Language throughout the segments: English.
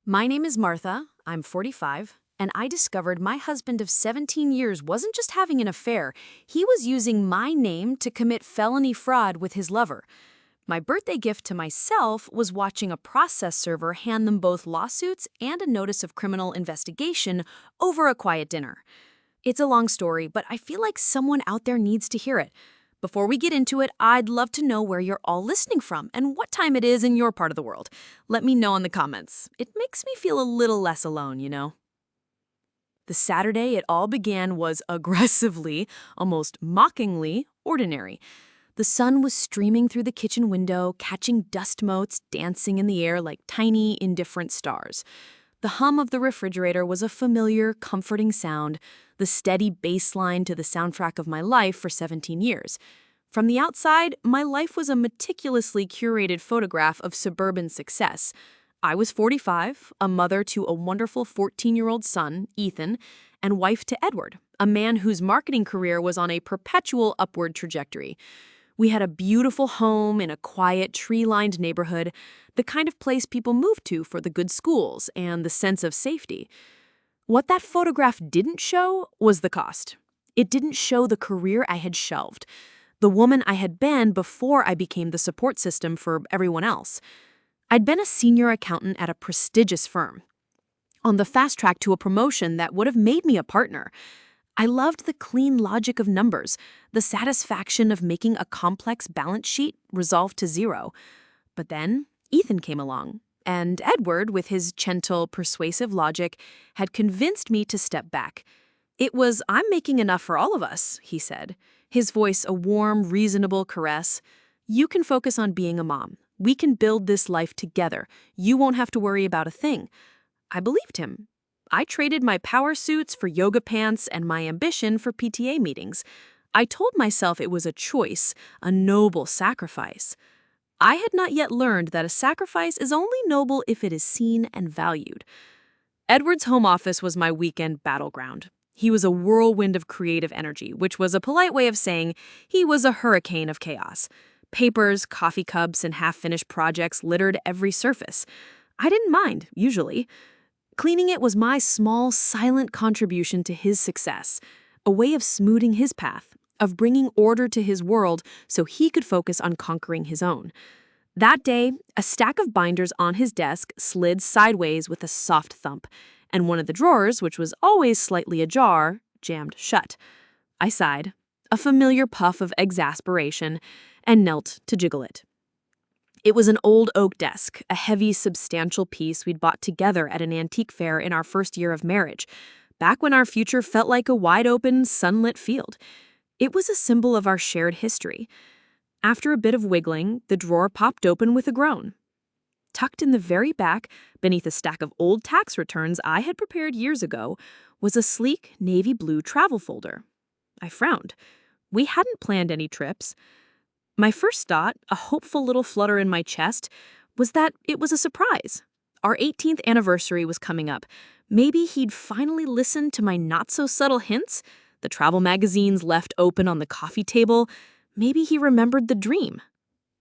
My name is Martha, I'm 45, and I discovered my husband of 17 years wasn't just having an affair, he was using my name to commit felony fraud with his lover. My birthday gift to myself was watching a process server hand them both lawsuits and a notice of criminal investigation over a quiet dinner. It's a long story, but I feel like someone out there needs to hear it. Before we get into it, I'd love to know where you're all listening from and what time it is in your part of the world. Let me know in the comments. It makes me feel a little less alone. The Saturday it all began was aggressively, almost mockingly, ordinary. The sun was streaming through the kitchen window, catching dust motes dancing in the air like tiny, indifferent stars. The hum of the refrigerator was a familiar, comforting sound, the steady bass line to the soundtrack of my life for 17 years. From the outside, my life was a meticulously curated photograph of suburban success. I was 45, a mother to a wonderful 14-year-old son, Ethan, and wife to Edward, a man whose marketing career was on a perpetual upward trajectory. We had a beautiful home in a quiet, tree-lined neighborhood, the kind of place people move to for the good schools and the sense of safety. What that photograph didn't show was the cost. It didn't show the career I had shelved, the woman I had been before I became the support system for everyone else. I'd been a senior accountant at a prestigious firm, on the fast track to a promotion that would have made me a partner. I loved the clean logic of numbers, the satisfaction of making a complex balance sheet resolve to zero. But then Ethan came along, and Edward, with his gentle, persuasive logic, had convinced me to step back. It was, "I'm making enough for all of us," he said, his voice a warm, reasonable caress. "You can focus on being a mom. We can build this life together. You won't have to worry about a thing." I believed him. I traded my power suits for yoga pants and my ambition for PTA meetings. I told myself it was a choice, a noble sacrifice. I had not yet learned that a sacrifice is only noble if it is seen and valued. Edward's home office was my weekend battleground. He was a whirlwind of creative energy, which was a polite way of saying he was a hurricane of chaos. Papers, coffee cups, and half-finished projects littered every surface. I didn't mind, usually. Cleaning it was my small, silent contribution to his success, a way of smoothing his path, of bringing order to his world so he could focus on conquering his own. That day, a stack of binders on his desk slid sideways with a soft thump, and one of the drawers, which was always slightly ajar, jammed shut. I sighed, a familiar puff of exasperation, and knelt to jiggle it. It was an old oak desk, a heavy, substantial piece we'd bought together at an antique fair in our first year of marriage, back when our future felt like a wide-open, sunlit field. It was a symbol of our shared history. After a bit of wiggling, the drawer popped open with a groan. Tucked in the very back, beneath a stack of old tax returns I had prepared years ago, was a sleek, navy blue travel folder. I frowned. We hadn't planned any trips. My first thought, a hopeful little flutter in my chest, was that it was a surprise. Our 18th anniversary was coming up. Maybe he'd finally listened to my not-so-subtle hints, the travel magazines left open on the coffee table. Maybe he remembered the dream.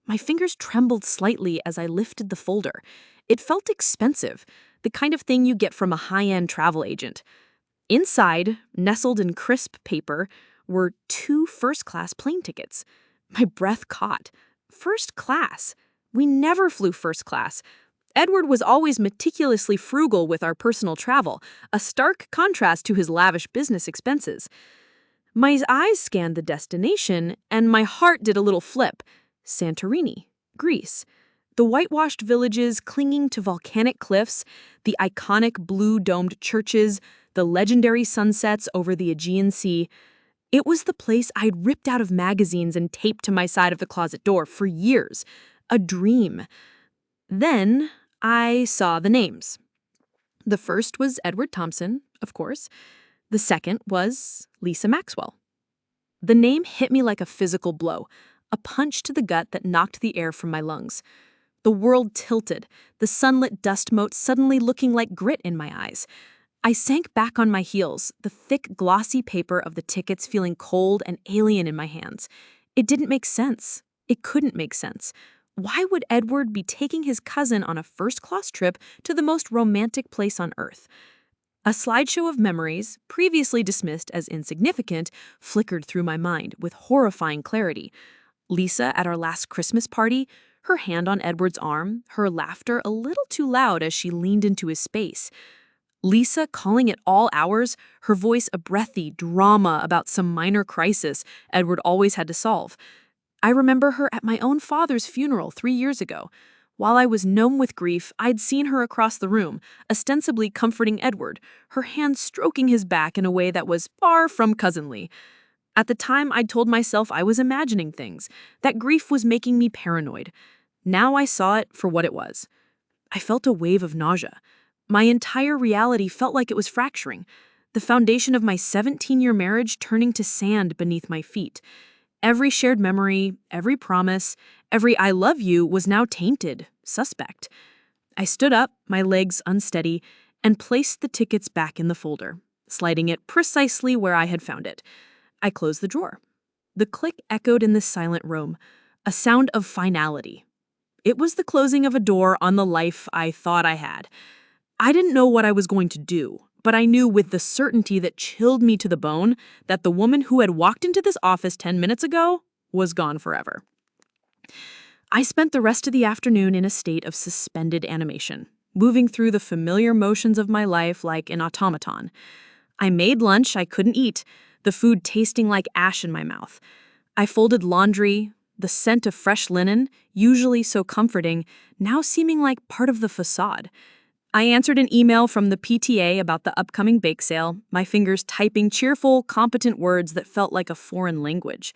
My fingers trembled slightly as I lifted the folder. It felt expensive, the kind of thing you get from a high-end travel agent. Inside, nestled in crisp paper, were 2 first-class plane tickets. My breath caught. First class. We never flew first class. Edward was always meticulously frugal with our personal travel, a stark contrast to his lavish business expenses. My eyes scanned the destination, and my heart did a little flip. Santorini, Greece. The whitewashed villages clinging to volcanic cliffs, the iconic blue-domed churches, the legendary sunsets over the Aegean Sea. It was the place I'd ripped out of magazines and taped to my side of the closet door for years. A dream. Then I saw the names. The first was Edward Thompson, of course. The second was Lisa Maxwell. The name hit me like a physical blow, a punch to the gut that knocked the air from my lungs. The world tilted, the sunlit dust mote suddenly looking like grit in my eyes. I sank back on my heels, the thick, glossy paper of the tickets feeling cold and alien in my hands. It didn't make sense. It couldn't make sense. Why would Edward be taking his cousin on a first-class trip to the most romantic place on Earth? A slideshow of memories, previously dismissed as insignificant, flickered through my mind with horrifying clarity. Lisa at our last Christmas party, her hand on Edward's arm, her laughter a little too loud as she leaned into his space. Lisa calling at all hours, her voice a breathy drama about some minor crisis Edward always had to solve. I remember her at my own father's funeral 3 years ago. While I was numb with grief, I'd seen her across the room, ostensibly comforting Edward, her hand stroking his back in a way that was far from cousinly. At the time, I'd told myself I was imagining things, that grief was making me paranoid. Now I saw it for what it was. I felt a wave of nausea. My entire reality felt like it was fracturing, the foundation of my 17-year marriage turning to sand beneath my feet. Every shared memory, every promise, every I love you was now tainted, suspect. I stood up, my legs unsteady, and placed the tickets back in the folder, sliding it precisely where I had found it. I closed the drawer. The click echoed in the silent room, a sound of finality. It was the closing of a door on the life I thought I had. I didn't know what I was going to do, but I knew with the certainty that chilled me to the bone that the woman who had walked into this office 10 minutes ago was gone forever. I spent the rest of the afternoon in a state of suspended animation, moving through the familiar motions of my life like an automaton. I made lunch I couldn't eat, the food tasting like ash in my mouth. I folded laundry, the scent of fresh linen, usually so comforting, now seeming like part of the facade. I answered an email from the PTA about the upcoming bake sale, my fingers typing cheerful, competent words that felt like a foreign language.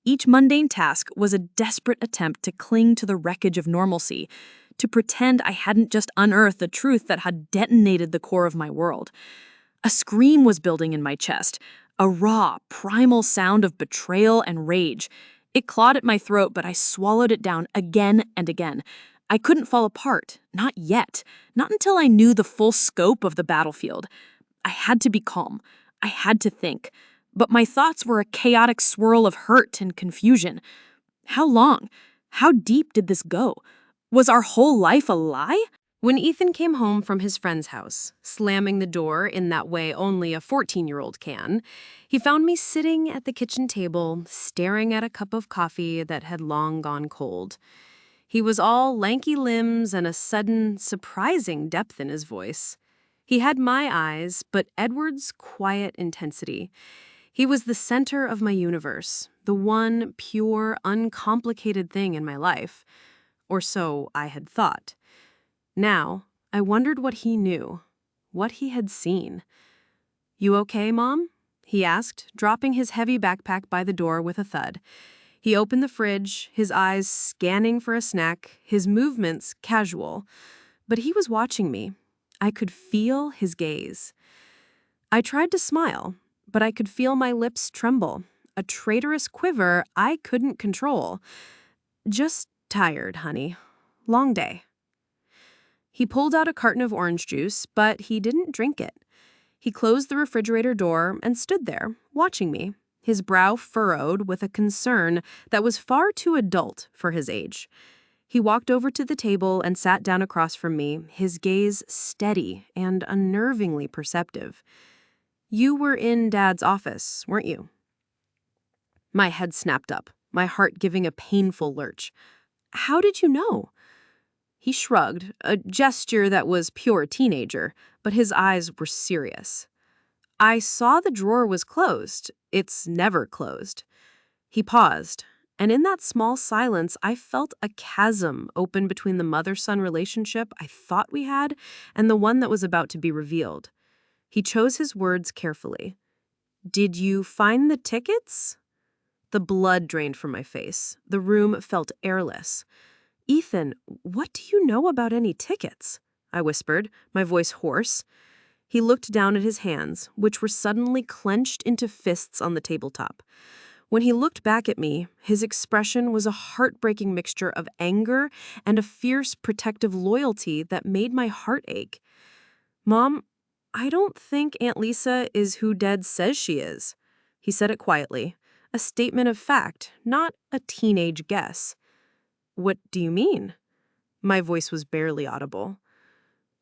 Each mundane task was a desperate attempt to cling to the wreckage of normalcy, to pretend I hadn't just unearthed the truth that had detonated the core of my world. A scream was building in my chest, a raw, primal sound of betrayal and rage. It clawed at my throat, but I swallowed it down again and again. I couldn't fall apart, not yet, not until I knew the full scope of the battlefield. I had to be calm. I had to think. But my thoughts were a chaotic swirl of hurt and confusion. How long? How deep did this go? Was our whole life a lie? When Ethan came home from his friend's house, slamming the door in that way only a 14-year-old can, he found me sitting at the kitchen table, staring at a cup of coffee that had long gone cold. He was all lanky limbs and a sudden, surprising depth in his voice. He had my eyes, but Edward's quiet intensity. He was the center of my universe, the one pure, uncomplicated thing in my life. Or so I had thought. Now, I wondered what he knew, what he had seen. "You okay, Mom?" he asked, dropping his heavy backpack by the door with a thud. He opened the fridge, his eyes scanning for a snack, his movements casual. But he was watching me. I could feel his gaze. I tried to smile, but I could feel my lips tremble, a traitorous quiver I couldn't control. "Just tired, honey. Long day." He pulled out a carton of orange juice, but he didn't drink it. He closed the refrigerator door and stood there, watching me, his brow furrowed with a concern that was far too adult for his age. He walked over to the table and sat down across from me, his gaze steady and unnervingly perceptive. "You were in Dad's office, weren't you?" My head snapped up, my heart giving a painful lurch. "How did you know?" He shrugged, a gesture that was pure teenager, but his eyes were serious. "I saw the drawer was closed. It's never closed." He paused, and in that small silence, I felt a chasm open between the mother-son relationship I thought we had and the one that was about to be revealed. He chose his words carefully. "Did you find the tickets?" The blood drained from my face. The room felt airless. "Ethan, what do you know about any tickets?" I whispered, my voice hoarse. He looked down at his hands, which were suddenly clenched into fists on the tabletop. When he looked back at me, his expression was a heartbreaking mixture of anger and a fierce protective loyalty that made my heart ache. "Mom, I don't think Aunt Lisa is who Dad says she is." He said it quietly, a statement of fact, not a teenage guess. What do you mean? My voice was barely audible.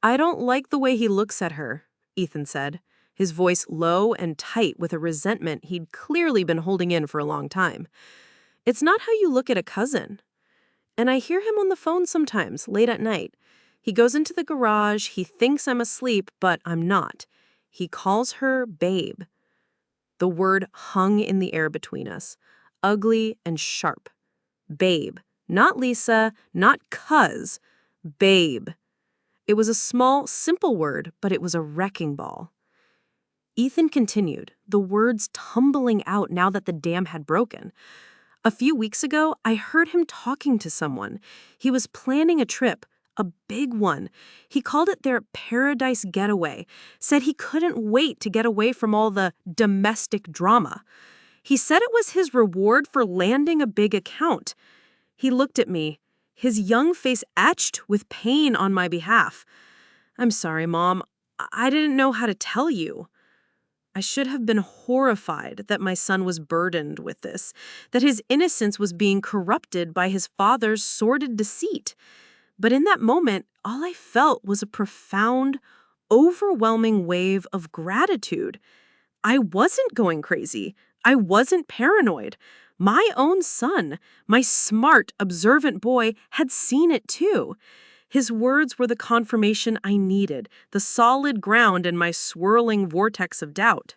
I don't like the way he looks at her, Ethan said, his voice low and tight with a resentment he'd clearly been holding in for a long time. It's not how you look at a cousin. And I hear him on the phone sometimes, late at night. He goes into the garage, he thinks I'm asleep, but I'm not. He calls her babe. The word hung in the air between us, ugly and sharp. Babe. Not Lisa, not cuz. Babe. It was a small, simple word, but it was a wrecking ball. Ethan continued, the words tumbling out now that the dam had broken. A few weeks ago, I heard him talking to someone. He was planning a trip, a big one. He called it their paradise getaway, said he couldn't wait to get away from all the domestic drama. He said it was his reward for landing a big account. He looked at me, his young face etched with pain on my behalf. I'm sorry, Mom. I didn't know how to tell you. I should have been horrified that my son was burdened with this, that his innocence was being corrupted by his father's sordid deceit. But in that moment, all I felt was a profound, overwhelming wave of gratitude. I wasn't going crazy. I wasn't paranoid. My own son, my smart, observant boy, had seen it too. His words were the confirmation I needed, the solid ground in my swirling vortex of doubt.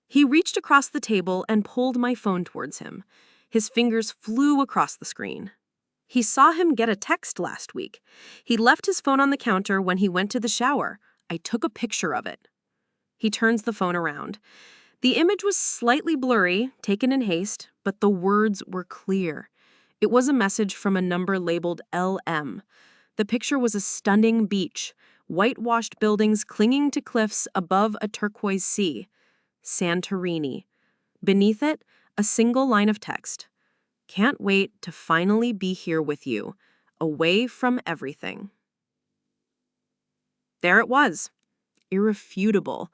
He reached across the table and pulled my phone towards him. His fingers flew across the screen. He saw him get a text last week. He left his phone on the counter when he went to the shower. I took a picture of it. He turns the phone around. The image was slightly blurry, taken in haste, but the words were clear. It was a message from a number labeled LM. The picture was a stunning beach, whitewashed buildings clinging to cliffs above a turquoise sea. Santorini. Beneath it, a single line of text. Can't wait to finally be here with you, away from everything. There it was, irrefutable.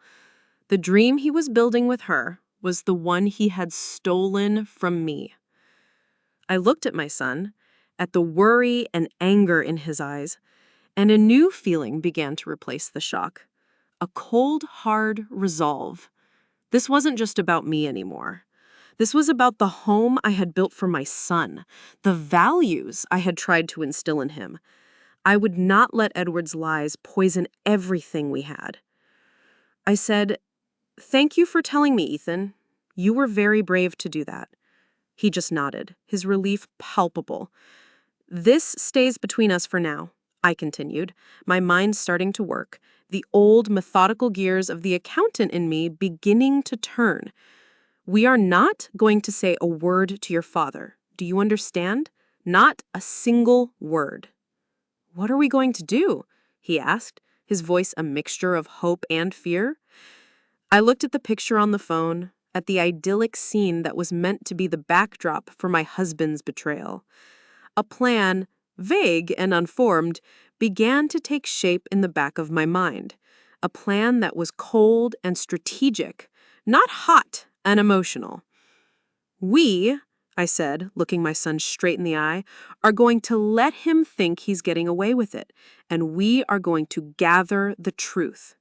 The dream he was building with her was the one he had stolen from me. I looked at my son, at the worry and anger in his eyes, and a new feeling began to replace the shock. A cold, hard resolve. This wasn't just about me anymore. This was about the home I had built for my son, the values I had tried to instill in him. I would not let Edward's lies poison everything we had. I said, "Thank you for telling me, Ethan. You were very brave to do that." He just nodded, his relief palpable. "This stays between us for now," I continued, my mind starting to work, the old methodical gears of the accountant in me beginning to turn. "We are not going to say a word to your father. Do you understand? Not a single word." "What are we going to do?" he asked, his voice a mixture of hope and fear. I looked at the picture on the phone, at the idyllic scene that was meant to be the backdrop for my husband's betrayal. A plan, vague and unformed, began to take shape in the back of my mind. A plan that was cold and strategic, not hot and emotional. "We," I said, looking my son straight in the eye, "are going to let him think he's getting away with it, and we are going to gather the truth."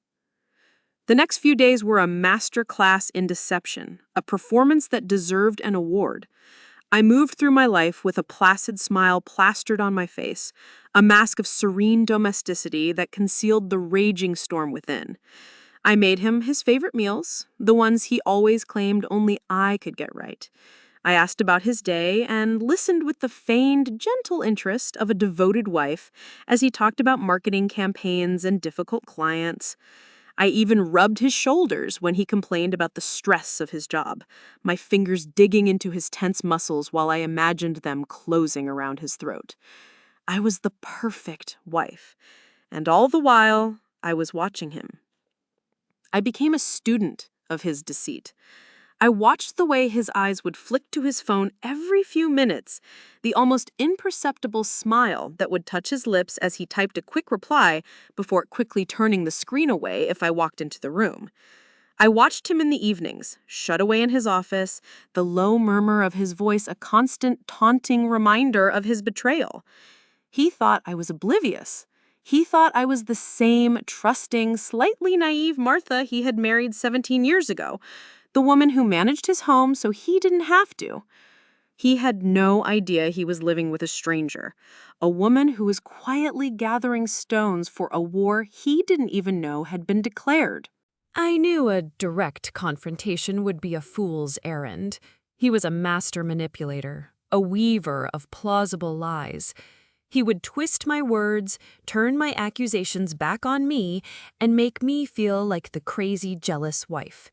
The next few days were a master class in deception, a performance that deserved an award. I moved through my life with a placid smile plastered on my face, a mask of serene domesticity that concealed the raging storm within. I made him his favorite meals, the ones he always claimed only I could get right. I asked about his day and listened with the feigned, gentle interest of a devoted wife as he talked about marketing campaigns and difficult clients. I even rubbed his shoulders when he complained about the stress of his job, my fingers digging into his tense muscles while I imagined them closing around his throat. I was the perfect wife, and all the while, I was watching him. I became a student of his deceit. I watched the way his eyes would flick to his phone every few minutes, the almost imperceptible smile that would touch his lips as he typed a quick reply before quickly turning the screen away if I walked into the room. I watched him in the evenings, shut away in his office, the low murmur of his voice a constant taunting reminder of his betrayal. He thought I was oblivious. He thought I was the same trusting, slightly naive Martha he had married 17 years ago, the woman who managed his home so he didn't have to. He had no idea he was living with a stranger, a woman who was quietly gathering stones for a war he didn't even know had been declared. I knew a direct confrontation would be a fool's errand. He was a master manipulator, a weaver of plausible lies. He would twist my words, turn my accusations back on me, and make me feel like the crazy, jealous wife.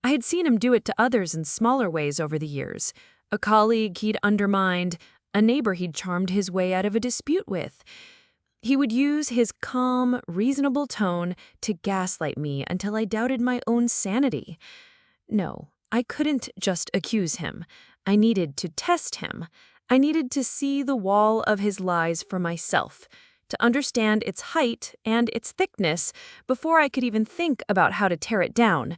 I had seen him do it to others in smaller ways over the years. A colleague he'd undermined, a neighbor he'd charmed his way out of a dispute with. He would use his calm, reasonable tone to gaslight me until I doubted my own sanity. No, I couldn't just accuse him. I needed to test him. I needed to see the wall of his lies for myself, to understand its height and its thickness before I could even think about how to tear it down.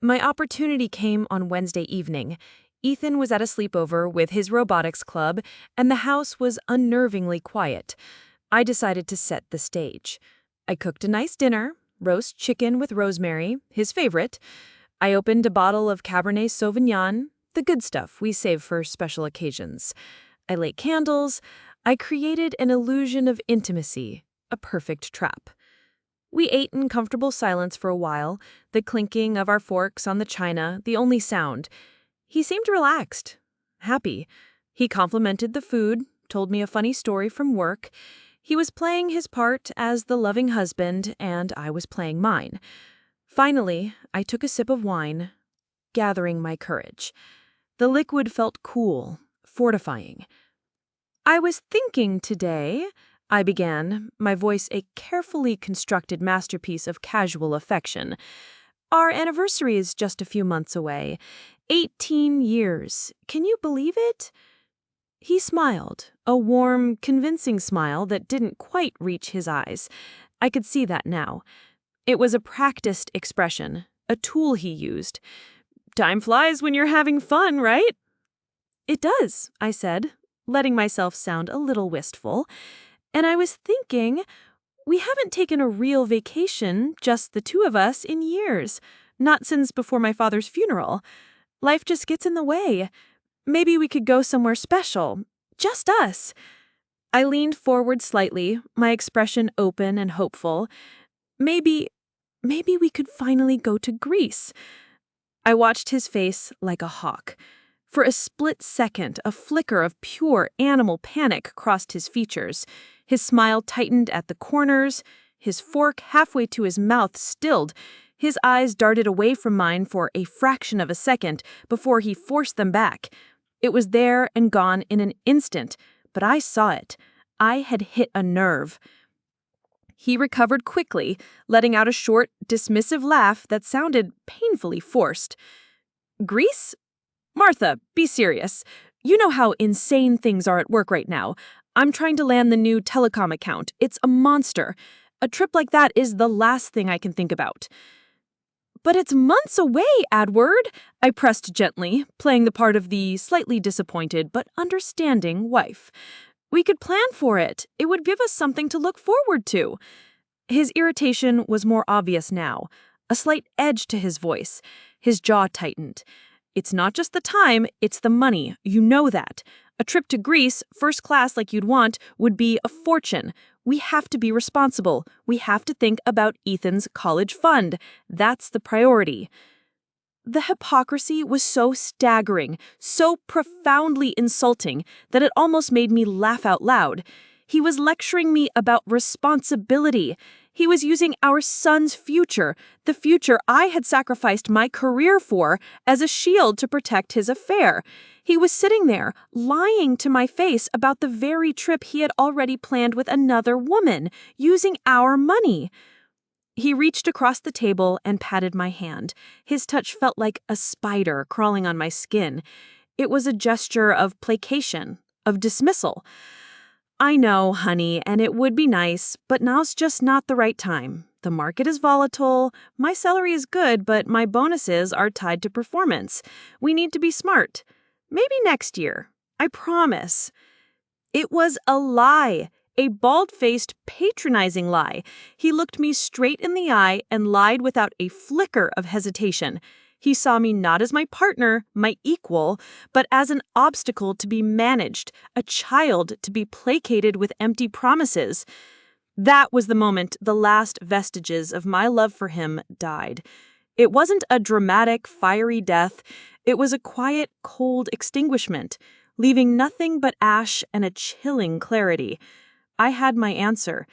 My opportunity came on Wednesday evening. Ethan was at a sleepover with his robotics club, and the house was unnervingly quiet. I decided to set the stage. I cooked a nice dinner, roast chicken with rosemary, his favorite. I opened a bottle of Cabernet Sauvignon, the good stuff we save for special occasions. I lit candles. I created an illusion of intimacy, a perfect trap. We ate in comfortable silence for a while, the clinking of our forks on the china the only sound. He seemed relaxed, happy. He complimented the food, told me a funny story from work. He was playing his part as the loving husband, and I was playing mine. Finally, I took a sip of wine, gathering my courage. The liquid felt cool, fortifying. "I was thinking today," I began, my voice a carefully constructed masterpiece of casual affection. "Our anniversary is just a few months away. 18 years. Can you believe it?" He smiled, a warm, convincing smile that didn't quite reach his eyes. I could see that now. It was a practiced expression, a tool he used. "Time flies when you're having fun, right?" "It does," I said, letting myself sound a little wistful. "And I was thinking, we haven't taken a real vacation, just the two of us, in years. Not since before my father's funeral. Life just gets in the way. Maybe we could go somewhere special. Just us." I leaned forward slightly, my expression open and hopeful. Maybe we could finally go to Greece." I watched his face like a hawk. For a split second, a flicker of pure animal panic crossed his features. His smile tightened at the corners. His fork halfway to his mouth stilled. His eyes darted away from mine for a fraction of a second before he forced them back. It was there and gone in an instant, but I saw it. I had hit a nerve. He recovered quickly, letting out a short, dismissive laugh that sounded painfully forced. "Greece? Martha, be serious. You know how insane things are at work right now. I'm trying to land the new telecom account. It's a monster. A trip like that is the last thing I can think about." "But it's months away, Edward," I pressed gently, playing the part of the slightly disappointed but understanding wife. "We could plan for it. It would give us something to look forward to." His irritation was more obvious now, a slight edge to his voice. His jaw tightened. "It's not just the time, it's the money. You know that. A trip to Greece, first class like you'd want, would be a fortune. We have to be responsible. We have to think about Ethan's college fund. That's the priority." The hypocrisy was so staggering, so profoundly insulting, that it almost made me laugh out loud. He was lecturing me about responsibility. He was using our son's future, the future I had sacrificed my career for, as a shield to protect his affair. He was sitting there, lying to my face about the very trip he had already planned with another woman, using our money. He reached across the table and patted my hand. His touch felt like a spider crawling on my skin. It was a gesture of placation, of dismissal. I know, honey, and it would be nice, but now's just not the right time. The market is volatile, my salary is good, but my bonuses are tied to performance. We need to be smart. Maybe next year. I promise. It was a lie. A bald-faced, patronizing lie. He looked me straight in the eye and lied without a flicker of hesitation. He saw me not as my partner, my equal, but as an obstacle to be managed, a child to be placated with empty promises. That was the moment the last vestiges of my love for him died. It wasn't a dramatic, fiery death. It was a quiet, cold extinguishment, leaving nothing but ash and a chilling clarity. I had my answer.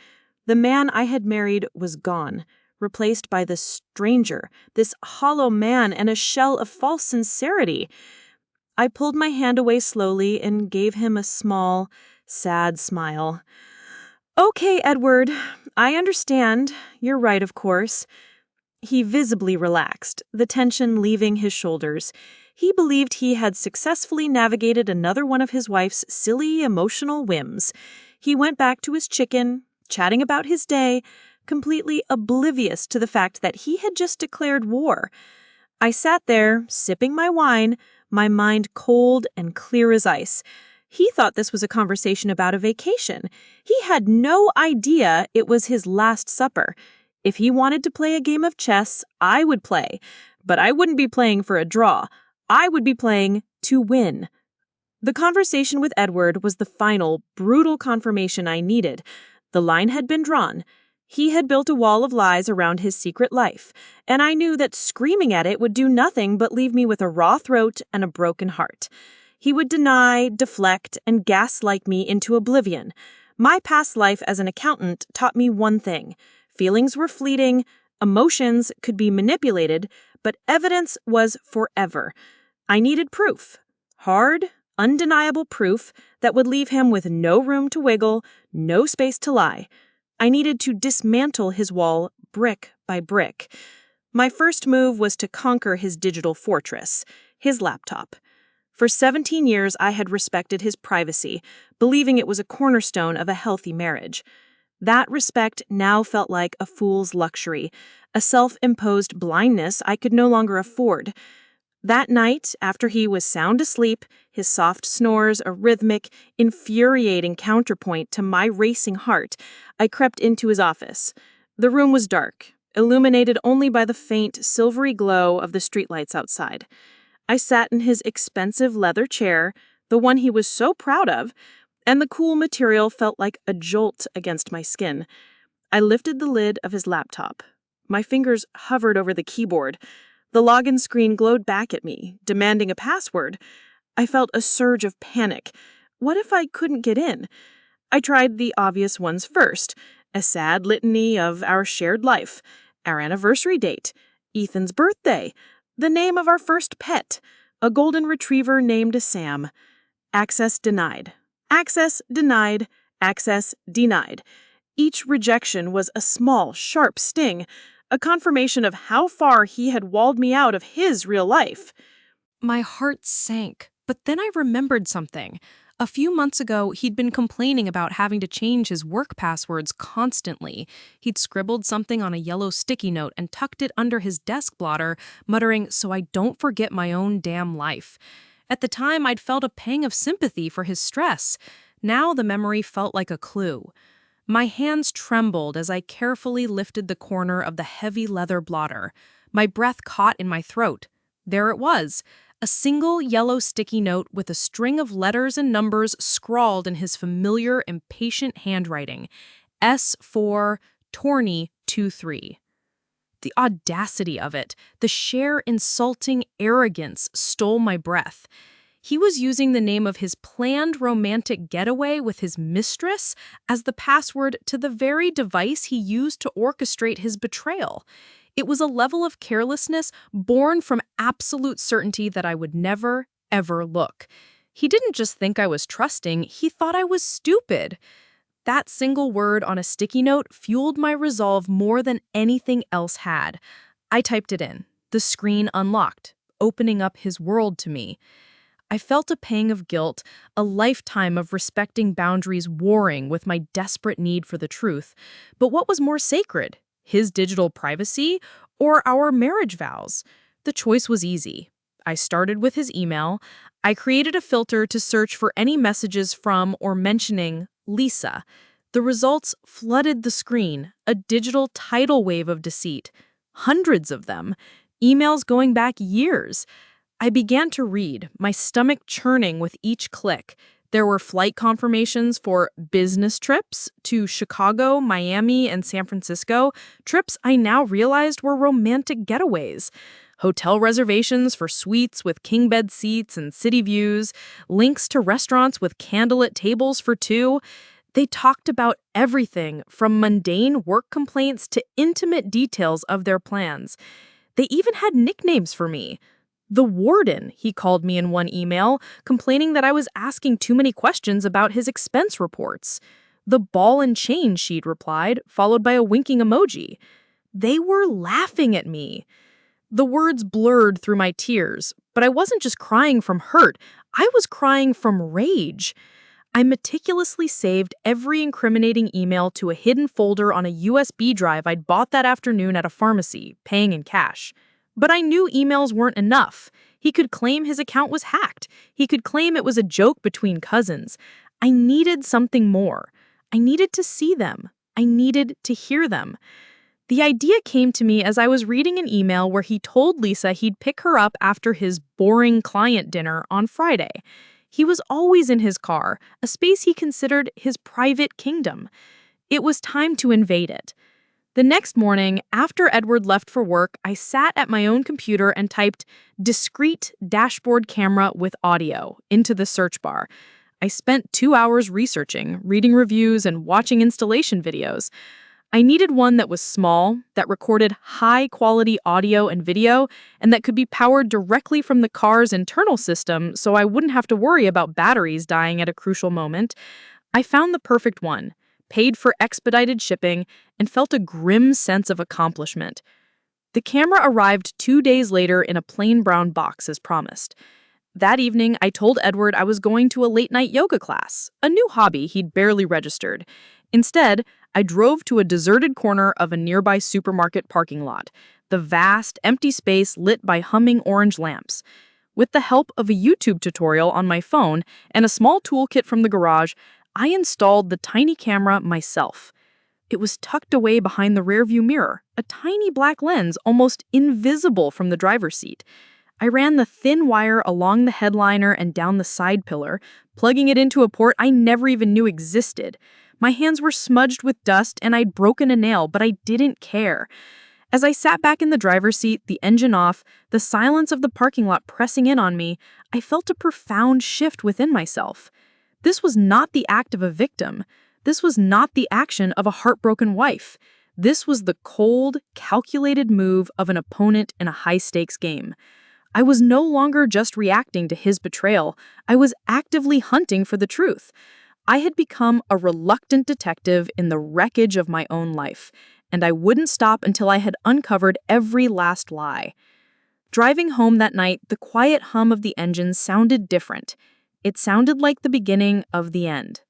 The man I had married was gone, replaced by this stranger, this hollow man and a shell of false sincerity. I pulled my hand away slowly and gave him a small, sad smile. Okay, Edward, I understand. You're right, of course. He visibly relaxed, the tension leaving his shoulders. He believed he had successfully navigated another one of his wife's silly, emotional whims. He went back to his chicken, chatting about his day, completely oblivious to the fact that he had just declared war. I sat there, sipping my wine, my mind cold and clear as ice. He thought this was a conversation about a vacation. He had no idea it was his last supper. If he wanted to play a game of chess, I would play. But I wouldn't be playing for a draw. I would be playing to win. The conversation with Edward was the final, brutal confirmation I needed. The line had been drawn. He had built a wall of lies around his secret life, and I knew that screaming at it would do nothing but leave me with a raw throat and a broken heart. He would deny, deflect, and gaslight me into oblivion. My past life as an accountant taught me one thing. Feelings were fleeting, emotions could be manipulated, but evidence was forever. I needed proof. Hard, undeniable proof that would leave him with no room to wiggle, no space to lie. I needed to dismantle his wall brick by brick. My first move was to conquer his digital fortress, his laptop. For 17 years, I had respected his privacy, believing it was a cornerstone of a healthy marriage. That respect now felt like a fool's luxury, a self-imposed blindness I could no longer afford. That night, after he was sound asleep, his soft snores a rhythmic, infuriating counterpoint to my racing heart, I crept into his office. The room was dark, illuminated only by the faint, silvery glow of the streetlights outside. I sat in his expensive leather chair, the one he was so proud of, and the cool material felt like a jolt against my skin. I lifted the lid of his laptop. My fingers hovered over the keyboard. The login screen glowed back at me, demanding a password. I felt a surge of panic. What if I couldn't get in? I tried the obvious ones first, a sad litany of our shared life, our anniversary date, Ethan's birthday, the name of our first pet, a golden retriever named Sam. Access denied. Access denied. Access denied. Each rejection was a small, sharp sting, a confirmation of how far he had walled me out of his real life. My heart sank, but then I remembered something. A few months ago, he'd been complaining about having to change his work passwords constantly. He'd scribbled something on a yellow sticky note and tucked it under his desk blotter, muttering, "So I don't forget my own damn life." At the time, I'd felt a pang of sympathy for his stress. Now the memory felt like a clue. My hands trembled as I carefully lifted the corner of the heavy leather blotter. My breath caught in my throat. There it was, a single yellow sticky note with a string of letters and numbers scrawled in his familiar, impatient handwriting. S4 Torney 23. The audacity of it, the sheer insulting arrogance stole my breath. He was using the name of his planned romantic getaway with his mistress as the password to the very device he used to orchestrate his betrayal. It was a level of carelessness born from absolute certainty that I would never, ever look. He didn't just think I was trusting, he thought I was stupid. That single word on a sticky note fueled my resolve more than anything else had. I typed it in. The screen unlocked, opening up his world to me. I felt a pang of guilt, a lifetime of respecting boundaries warring with my desperate need for the truth. But what was more sacred? His digital privacy or our marriage vows? The choice was easy. I started with his email. I created a filter to search for any messages from or mentioning Lisa. The results flooded the screen, a digital tidal wave of deceit. Hundreds of them. Emails going back years. I began to read, my stomach churning with each click. There were flight confirmations for business trips to Chicago, Miami, and San Francisco, trips I now realized were romantic getaways. Hotel reservations for suites with king bed seats and city views, links to restaurants with candlelit tables for two. They talked about everything from mundane work complaints to intimate details of their plans. They even had nicknames for me. The warden, he called me in one email, complaining that I was asking too many questions about his expense reports. The ball and chain, she'd replied, followed by a winking emoji. They were laughing at me. The words blurred through my tears, but I wasn't just crying from hurt. I was crying from rage. I meticulously saved every incriminating email to a hidden folder on a USB drive I'd bought that afternoon at a pharmacy, paying in cash. But I knew emails weren't enough. He could claim his account was hacked. He could claim it was a joke between cousins. I needed something more. I needed to see them. I needed to hear them. The idea came to me as I was reading an email where he told Lisa he'd pick her up after his boring client dinner on Friday. He was always in his car, a space he considered his private kingdom. It was time to invade it. The next morning, after Edward left for work, I sat at my own computer and typed "discrete dashboard camera with audio" into the search bar. I spent 2 hours researching, reading reviews, and watching installation videos. I needed one that was small, that recorded high-quality audio and video, and that could be powered directly from the car's internal system so I wouldn't have to worry about batteries dying at a crucial moment. I found the perfect one, paid for expedited shipping, and felt a grim sense of accomplishment. The camera arrived 2 days later in a plain brown box as promised. That evening, I told Edward I was going to a late-night yoga class, a new hobby he'd barely registered. Instead, I drove to a deserted corner of a nearby supermarket parking lot, the vast, empty space lit by humming orange lamps. With the help of a YouTube tutorial on my phone and a small toolkit from the garage, I installed the tiny camera myself. It was tucked away behind the rearview mirror, a tiny black lens almost invisible from the driver's seat. I ran the thin wire along the headliner and down the side pillar, plugging it into a port I never even knew existed. My hands were smudged with dust and I'd broken a nail, but I didn't care. As I sat back in the driver's seat, the engine off, the silence of the parking lot pressing in on me, I felt a profound shift within myself. This was not the act of a victim. This was not the action of a heartbroken wife. This was the cold, calculated move of an opponent in a high-stakes game. I was no longer just reacting to his betrayal. I was actively hunting for the truth. I had become a reluctant detective in the wreckage of my own life, and I wouldn't stop until I had uncovered every last lie. Driving home that night, the quiet hum of the engine sounded different. It sounded like the beginning of the end.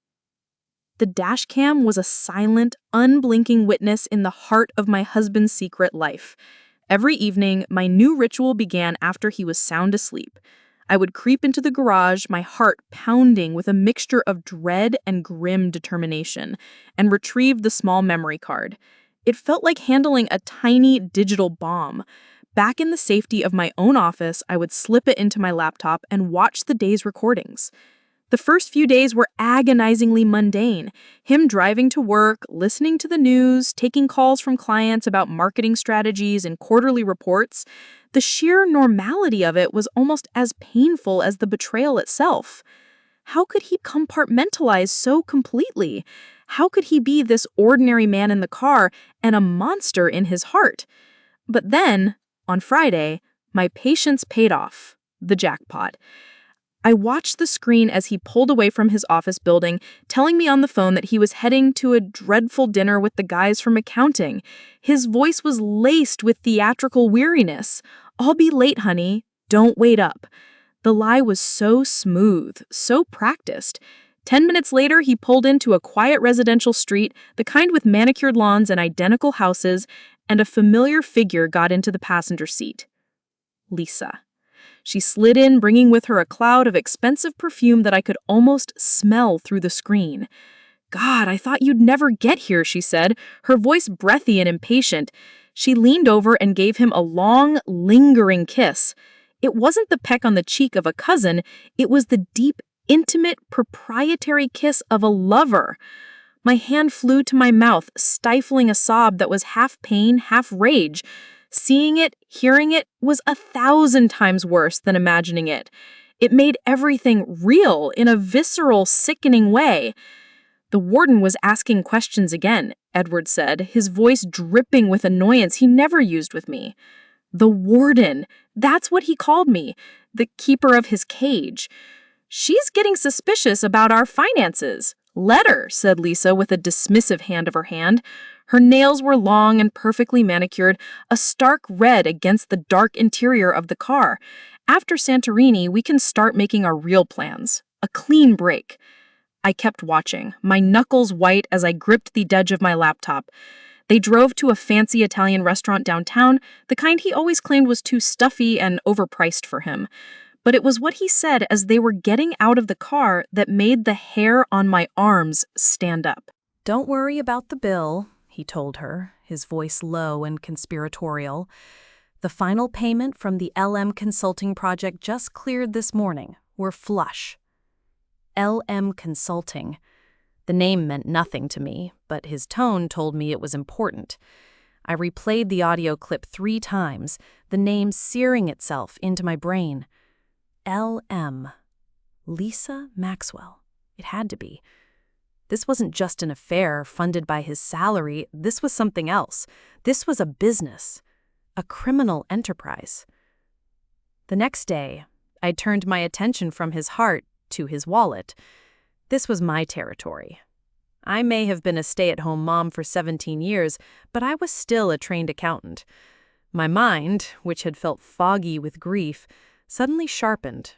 The dashcam was a silent, unblinking witness in the heart of my husband's secret life. Every evening, my new ritual began after he was sound asleep. I would creep into the garage, my heart pounding with a mixture of dread and grim determination, and retrieve the small memory card. It felt like handling a tiny digital bomb. Back in the safety of my own office, I would slip it into my laptop and watch the day's recordings. The first few days were agonizingly mundane. Him driving to work, listening to the news, taking calls from clients about marketing strategies and quarterly reports. The sheer normality of it was almost as painful as the betrayal itself. How could he compartmentalize so completely? How could he be this ordinary man in the car and a monster in his heart? But then, on Friday, my patience paid off. The jackpot. I watched the screen as he pulled away from his office building, telling me on the phone that he was heading to a dreadful dinner with the guys from accounting. His voice was laced with theatrical weariness. "I'll be late, honey. Don't wait up." The lie was so smooth, so practiced. 10 minutes later, he pulled into a quiet residential street, the kind with manicured lawns and identical houses, and a familiar figure got into the passenger seat. Lisa. She slid in, bringing with her a cloud of expensive perfume that I could almost smell through the screen. "God, I thought you'd never get here," she said, her voice breathy and impatient. She leaned over and gave him a long, lingering kiss. It wasn't the peck on the cheek of a cousin, it was the deep, intimate, proprietary kiss of a lover. My hand flew to my mouth, stifling a sob that was half pain, half rage. Seeing it, hearing it, was 1,000 times worse than imagining it. It made everything real in a visceral, sickening way. "The warden was asking questions again," Edward said, his voice dripping with annoyance he never used with me. The warden. That's what he called me. The keeper of his cage. "She's getting suspicious about our finances." "Let her," said Lisa with a dismissive hand of her hand. Her nails were long and perfectly manicured, a stark red against the dark interior of the car. "After Santorini, we can start making our real plans. A clean break." I kept watching, my knuckles white as I gripped the edge of my laptop. They drove to a fancy Italian restaurant downtown, the kind he always claimed was too stuffy and overpriced for him. But it was what he said as they were getting out of the car that made the hair on my arms stand up. "Don't worry about the bill," he told her, his voice low and conspiratorial. "The final payment from the LM Consulting project just cleared this morning. We're flush." LM Consulting. The name meant nothing to me, but his tone told me it was important. I replayed the audio clip 3 times, the name searing itself into my brain. LM. Lisa Maxwell. It had to be. This wasn't just an affair funded by his salary, this was something else. This was a business. A criminal enterprise. The next day, I turned my attention from his heart to his wallet. This was my territory. I may have been a stay-at-home mom for 17 years, but I was still a trained accountant. My mind, which had felt foggy with grief, suddenly sharpened.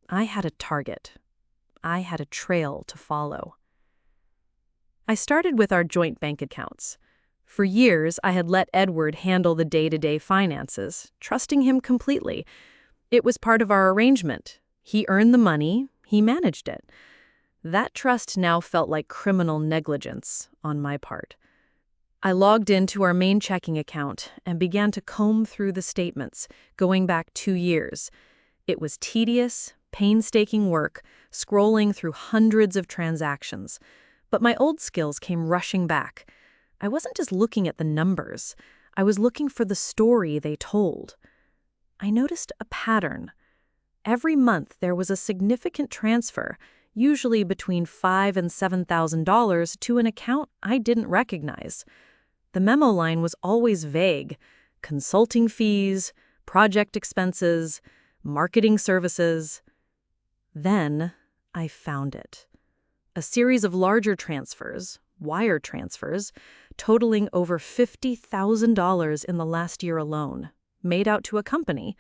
I had a target. I had a trail to follow. I started with our joint bank accounts. For years, I had let Edward handle the day-to-day finances, trusting him completely. It was part of our arrangement. He earned the money, he managed it. That trust now felt like criminal negligence on my part. I logged into our main checking account and began to comb through the statements, going back 2 years. It was tedious, painstaking work, scrolling through hundreds of transactions. But my old skills came rushing back. I wasn't just looking at the numbers. I was looking for the story they told. I noticed a pattern. Every month there was a significant transfer, usually between $5,000 and $7,000, to an account I didn't recognize. The memo line was always vague: consulting fees, project expenses, marketing services. Then I found it. A series of larger transfers, wire transfers, totaling over $50,000 in the last year alone, made out to a company,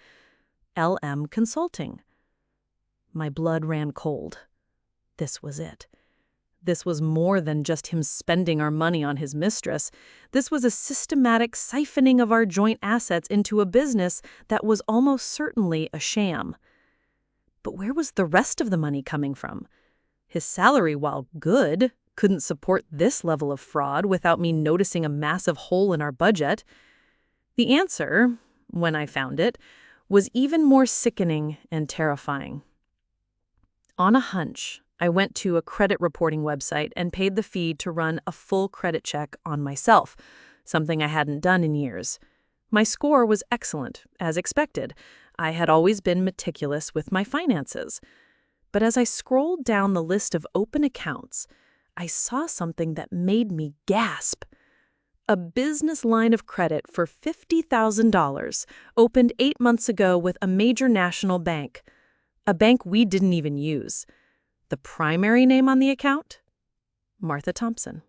LM Consulting. My blood ran cold. This was it. This was more than just him spending our money on his mistress. This was a systematic siphoning of our joint assets into a business that was almost certainly a sham. But where was the rest of the money coming from? His salary, while good, couldn't support this level of fraud without me noticing a massive hole in our budget. The answer, when I found it, was even more sickening and terrifying. On a hunch, I went to a credit reporting website and paid the fee to run a full credit check on myself, something I hadn't done in years. My score was excellent, as expected. I had always been meticulous with my finances. But as I scrolled down the list of open accounts, I saw something that made me gasp. A business line of credit for $50,000 opened 8 months ago with a major national bank. A bank we didn't even use. The primary name on the account? Martha Thompson.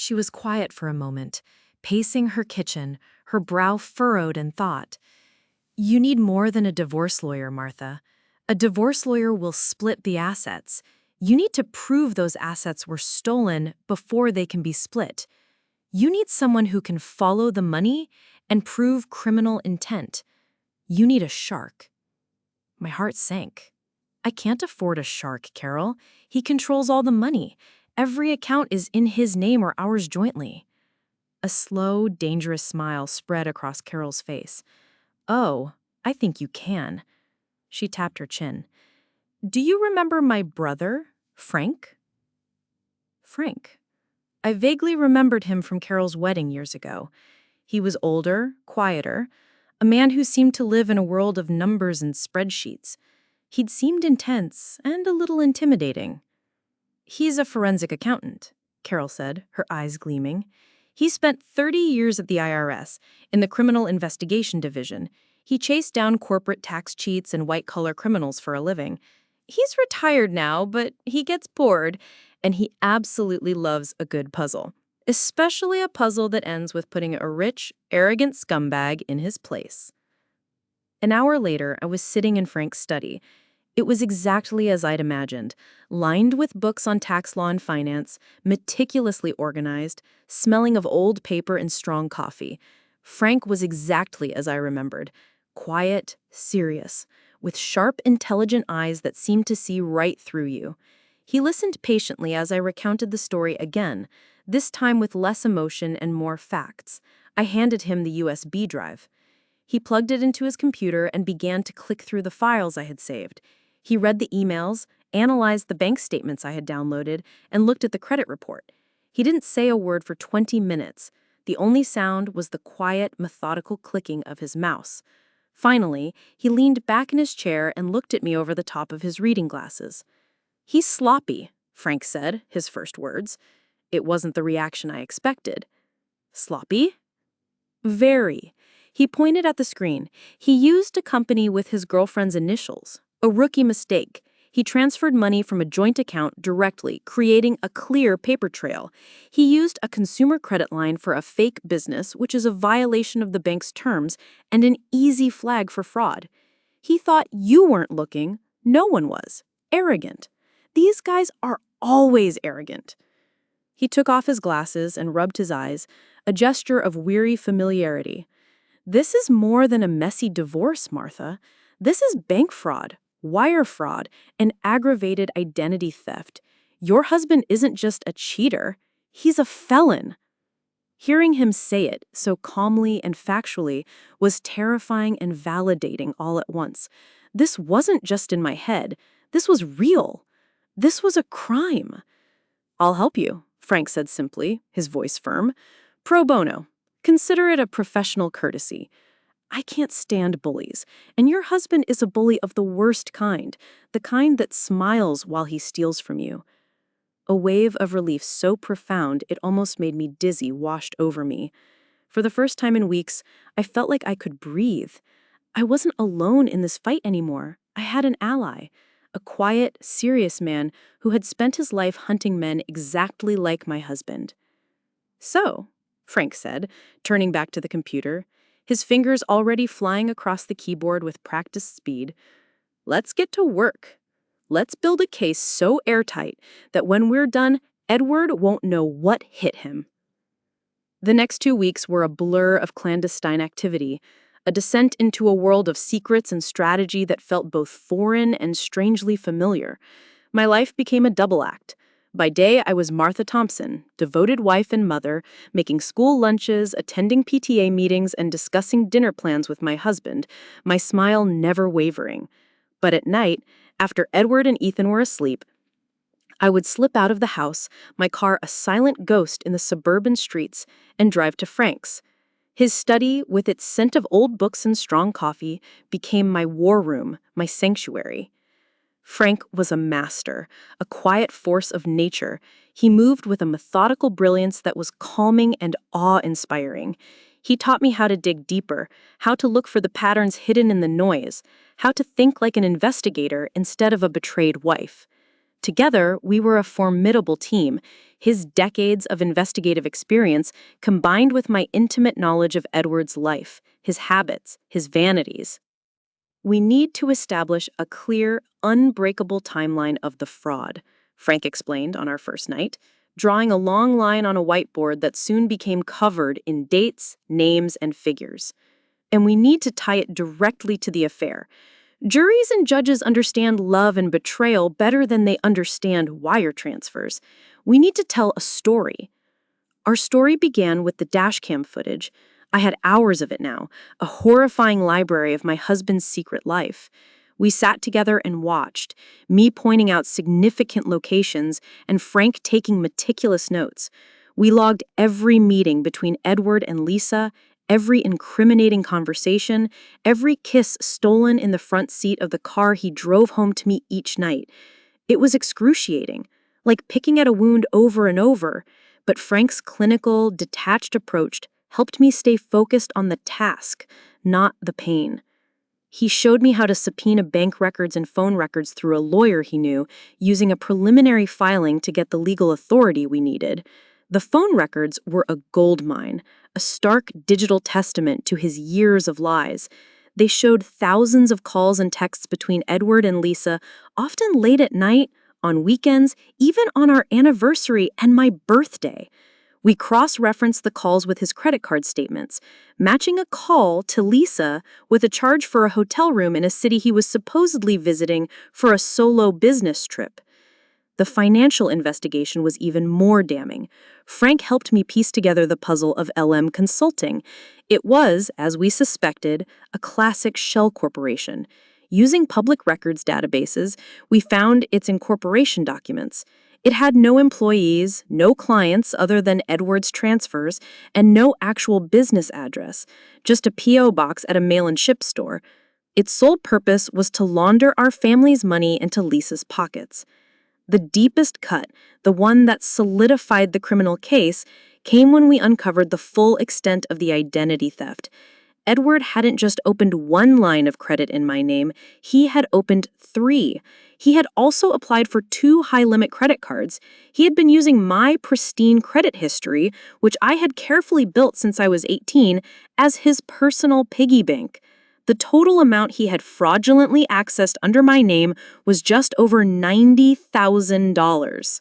She was quiet for a moment, pacing her kitchen, her brow furrowed in thought. You need more than a divorce lawyer, Martha. A divorce lawyer will split the assets. You need to prove those assets were stolen before they can be split. You need someone who can follow the money and prove criminal intent. You need a shark. My heart sank. I can't afford a shark, Carol. He controls all the money. Every account is in his name or ours jointly. A slow, dangerous smile spread across Carol's face. Oh, I think you can. She tapped her chin. Do you remember my brother, Frank? Frank. I vaguely remembered him from Carol's wedding years ago. He was older, quieter, a man who seemed to live in a world of numbers and spreadsheets. He'd seemed intense and a little intimidating. He's a forensic accountant, Carol said, her eyes gleaming. He spent 30 years at the IRS, in the Criminal Investigation Division. He chased down corporate tax cheats and white-collar criminals for a living. He's retired now, but he gets bored, and he absolutely loves a good puzzle, especially a puzzle that ends with putting a rich, arrogant scumbag in his place. An hour later, I was sitting in Frank's study. It was exactly as I'd imagined, lined with books on tax law and finance, meticulously organized, smelling of old paper and strong coffee. Frank was exactly as I remembered, quiet, serious, with sharp, intelligent eyes that seemed to see right through you. He listened patiently as I recounted the story again, this time with less emotion and more facts. I handed him the USB drive. He plugged it into his computer and began to click through the files I had saved. He read the emails, analyzed the bank statements I had downloaded, and looked at the credit report. He didn't say a word for 20 minutes. The only sound was the quiet, methodical clicking of his mouse. Finally, he leaned back in his chair and looked at me over the top of his reading glasses. He's sloppy, Frank said, his first words. It wasn't the reaction I expected. Sloppy? Very. He pointed at the screen. He used a company with his girlfriend's initials. A rookie mistake. He transferred money from a joint account directly, creating a clear paper trail. He used a consumer credit line for a fake business, which is a violation of the bank's terms and an easy flag for fraud. He thought you weren't looking. No one was. Arrogant. These guys are always arrogant. He took off his glasses and rubbed his eyes, a gesture of weary familiarity. This is more than a messy divorce, Martha. This is bank fraud, wire fraud, and aggravated identity theft. Your husband isn't just a cheater, he's a felon. Hearing him say it so calmly and factually was terrifying and validating all at once. This wasn't just in my head. This was real. This was a crime. I'll help you, Frank said simply, his voice firm. Pro bono. Consider it a professional courtesy. I can't stand bullies, and your husband is a bully of the worst kind, the kind that smiles while he steals from you. A wave of relief so profound it almost made me dizzy washed over me. For the first time in weeks, I felt like I could breathe. I wasn't alone in this fight anymore. I had an ally, a quiet, serious man who had spent his life hunting men exactly like my husband. So, Frank said, turning back to the computer, his fingers already flying across the keyboard with practiced speed. Let's get to work. Let's build a case so airtight that when we're done, Edward won't know what hit him. The next 2 weeks were a blur of clandestine activity, a descent into a world of secrets and strategy that felt both foreign and strangely familiar. My life became a double act. By day, I was Martha Thompson, devoted wife and mother, making school lunches, attending PTA meetings, and discussing dinner plans with my husband, my smile never wavering. But at night, after Edward and Ethan were asleep, I would slip out of the house, my car a silent ghost in the suburban streets, and drive to Frank's. His study, with its scent of old books and strong coffee, became my war room, my sanctuary. Frank was a master, a quiet force of nature. He moved with a methodical brilliance that was calming and awe-inspiring. He taught me how to dig deeper, how to look for the patterns hidden in the noise, how to think like an investigator instead of a betrayed wife. Together, we were a formidable team. His decades of investigative experience combined with my intimate knowledge of Edward's life, his habits, his vanities. We need to establish a clear, unbreakable timeline of the fraud, Frank explained on our first night, drawing a long line on a whiteboard that soon became covered in dates, names, and figures. And we need to tie it directly to the affair. Juries and judges understand love and betrayal better than they understand wire transfers. We need to tell a story. Our story began with the dashcam footage. I had hours of it now, a horrifying library of my husband's secret life. We sat together and watched, me pointing out significant locations and Frank taking meticulous notes. We logged every meeting between Edward and Lisa, every incriminating conversation, every kiss stolen in the front seat of the car he drove home to me each night. It was excruciating, like picking at a wound over and over, but Frank's clinical, detached approach helped me stay focused on the task, not the pain. He showed me how to subpoena bank records and phone records through a lawyer he knew, using a preliminary filing to get the legal authority we needed. The phone records were a goldmine, a stark digital testament to his years of lies. They showed thousands of calls and texts between Edward and Lisa, often late at night, on weekends, even on our anniversary and my birthday. We cross-referenced the calls with his credit card statements, matching a call to Lisa with a charge for a hotel room in a city he was supposedly visiting for a solo business trip. The financial investigation was even more damning. Frank helped me piece together the puzzle of LM Consulting. It was, as we suspected, a classic shell corporation. Using public records databases, we found its incorporation documents. It had no employees, no clients other than Edward's transfers, and no actual business address, just a P.O. box at a mail-and-ship store. Its sole purpose was to launder our family's money into Lisa's pockets. The deepest cut, the one that solidified the criminal case, came when we uncovered the full extent of the identity theft. Edward hadn't just opened one line of credit in my name, he had opened 3. He had also applied for 2 high-limit credit cards. He had been using my pristine credit history, which I had carefully built since I was 18, as his personal piggy bank. The total amount he had fraudulently accessed under my name was just over $90,000.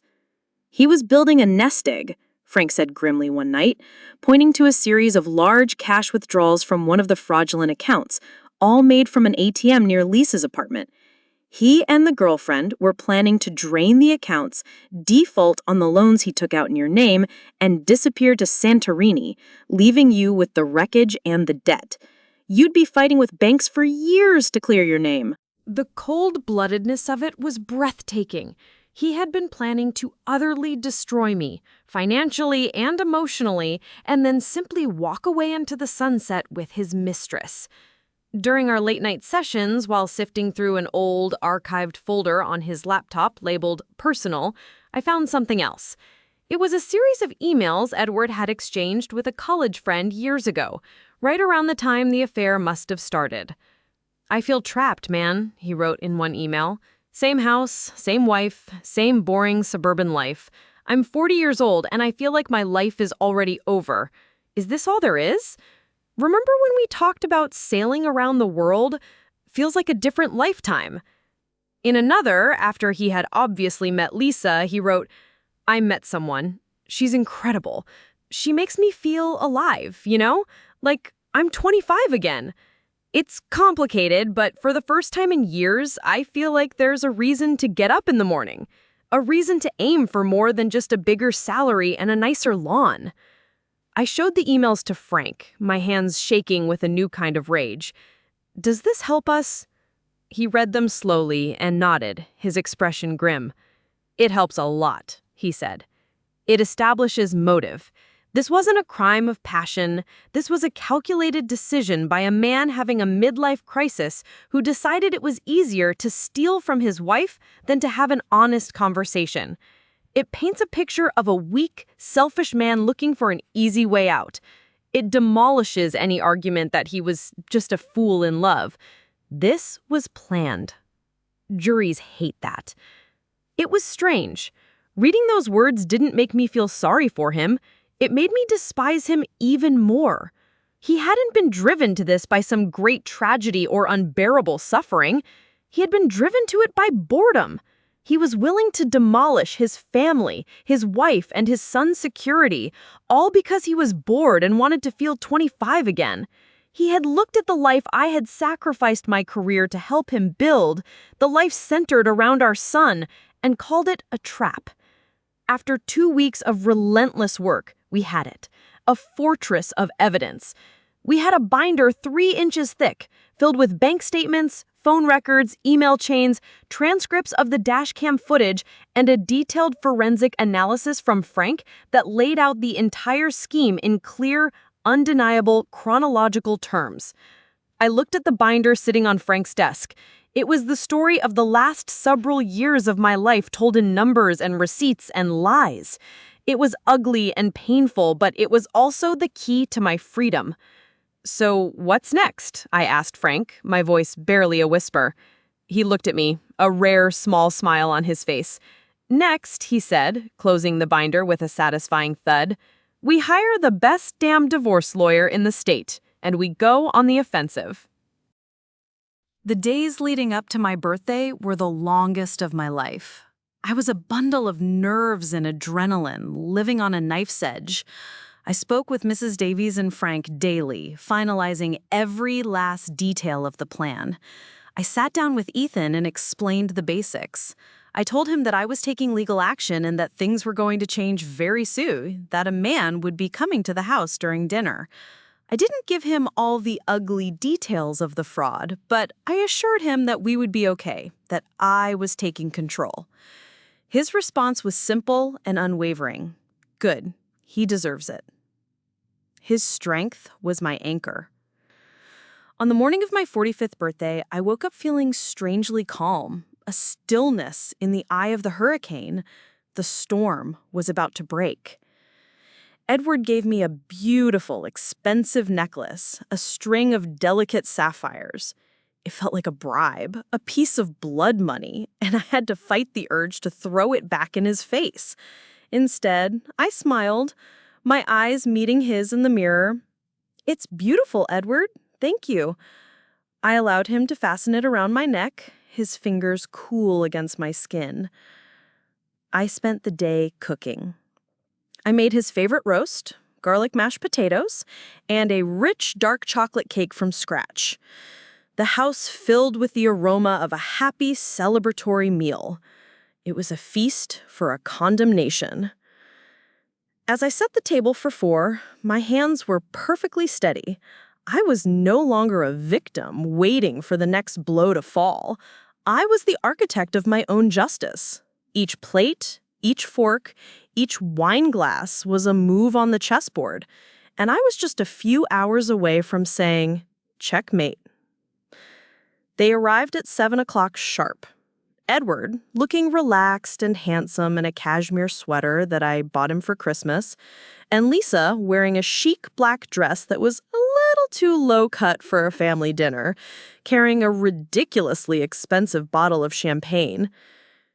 He was building a nest egg, Frank said grimly one night, pointing to a series of large cash withdrawals from one of the fraudulent accounts, all made from an ATM near Lisa's apartment. He and the girlfriend were planning to drain the accounts, default on the loans he took out in your name, and disappear to Santorini, leaving you with the wreckage and the debt. You'd be fighting with banks for years to clear your name. The cold-bloodedness of it was breathtaking. He had been planning to utterly destroy me, financially and emotionally, and then simply walk away into the sunset with his mistress. During our late-night sessions, while sifting through an old, archived folder on his laptop labeled Personal, I found something else. It was a series of emails Edward had exchanged with a college friend years ago, right around the time the affair must have started. "I feel trapped, man," he wrote in one email. "Same house, same wife, same boring suburban life. I'm 40 years old and I feel like my life is already over. Is this all there is? Remember when we talked about sailing around the world? Feels like a different lifetime." In another, after he had obviously met Lisa, he wrote, "I met someone. She's incredible. She makes me feel alive, you know? Like I'm 25 again. It's complicated, but for the first time in years, I feel like there's a reason to get up in the morning. A reason to aim for more than just a bigger salary and a nicer lawn." I showed the emails to Frank, my hands shaking with a new kind of rage. "Does this help us?" He read them slowly and nodded, his expression grim. "It helps a lot," he said. "It establishes motive. This wasn't a crime of passion. This was a calculated decision by a man having a midlife crisis who decided it was easier to steal from his wife than to have an honest conversation. It paints a picture of a weak, selfish man looking for an easy way out. It demolishes any argument that he was just a fool in love. This was planned. Juries hate that. It was strange. Reading those words didn't make me feel sorry for him. It made me despise him even more. He hadn't been driven to this by some great tragedy or unbearable suffering. He had been driven to it by boredom. He was willing to demolish his family, his wife, and his son's security, all because he was bored and wanted to feel 25 again. He had looked at the life I had sacrificed my career to help him build, the life centered around our son, and called it a trap. After 2 weeks of relentless work, we had it. A fortress of evidence. We had a binder 3 inches thick, filled with bank statements, phone records, email chains, transcripts of the dashcam footage, and a detailed forensic analysis from Frank that laid out the entire scheme in clear, undeniable, chronological terms. I looked at the binder sitting on Frank's desk. It was the story of the last several years of my life told in numbers and receipts and lies. It was ugly and painful, but it was also the key to my freedom. "So what's next?" I asked Frank, my voice barely a whisper. He looked at me, a rare small smile on his face. "Next," he said, closing the binder with a satisfying thud, "we hire the best damn divorce lawyer in the state, and we go on the offensive." The days leading up to my birthday were the longest of my life. I was a bundle of nerves and adrenaline, living on a knife's edge. I spoke with Mrs. Davies and Frank daily, finalizing every last detail of the plan. I sat down with Ethan and explained the basics. I told him that I was taking legal action and that things were going to change very soon, that a man would be coming to the house during dinner. I didn't give him all the ugly details of the fraud, but I assured him that we would be okay, that I was taking control. His response was simple and unwavering. Good. He deserves it. His strength was my anchor. On the morning of my 45th birthday, I woke up feeling strangely calm, a stillness in the eye of the hurricane. The storm was about to break. Edward gave me a beautiful, expensive necklace, a string of delicate sapphires. It felt like a bribe, a piece of blood money, and I had to fight the urge to throw it back in his face. Instead, I smiled, my eyes meeting his in the mirror. "It's beautiful, Edward. Thank you." I allowed him to fasten it around my neck, his fingers cool against my skin. I spent the day cooking. I made his favorite roast, garlic mashed potatoes, and a rich dark chocolate cake from scratch. The house filled with the aroma of a happy, celebratory meal. It was a feast for a condemnation. As I set the table for 4, my hands were perfectly steady. I was no longer a victim waiting for the next blow to fall. I was the architect of my own justice. Each plate, each fork, each wine glass was a move on the chessboard, and I was just a few hours away from saying, checkmate. They arrived at 7 o'clock sharp. Edward, looking relaxed and handsome in a cashmere sweater that I bought him for Christmas, and Lisa wearing a chic black dress that was a little too low-cut for a family dinner, carrying a ridiculously expensive bottle of champagne.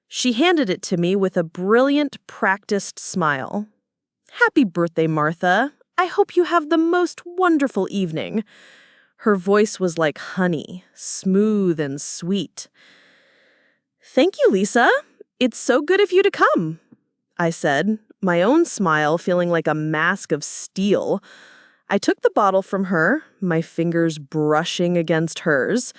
She handed it to me with a brilliant, practiced smile. "Happy birthday, Martha. I hope you have the most wonderful evening." Her voice was like honey, smooth and sweet. "Thank you, Lisa. It's so good of you to come," I said, my own smile feeling like a mask of steel. I took the bottle from her, my fingers brushing against hers.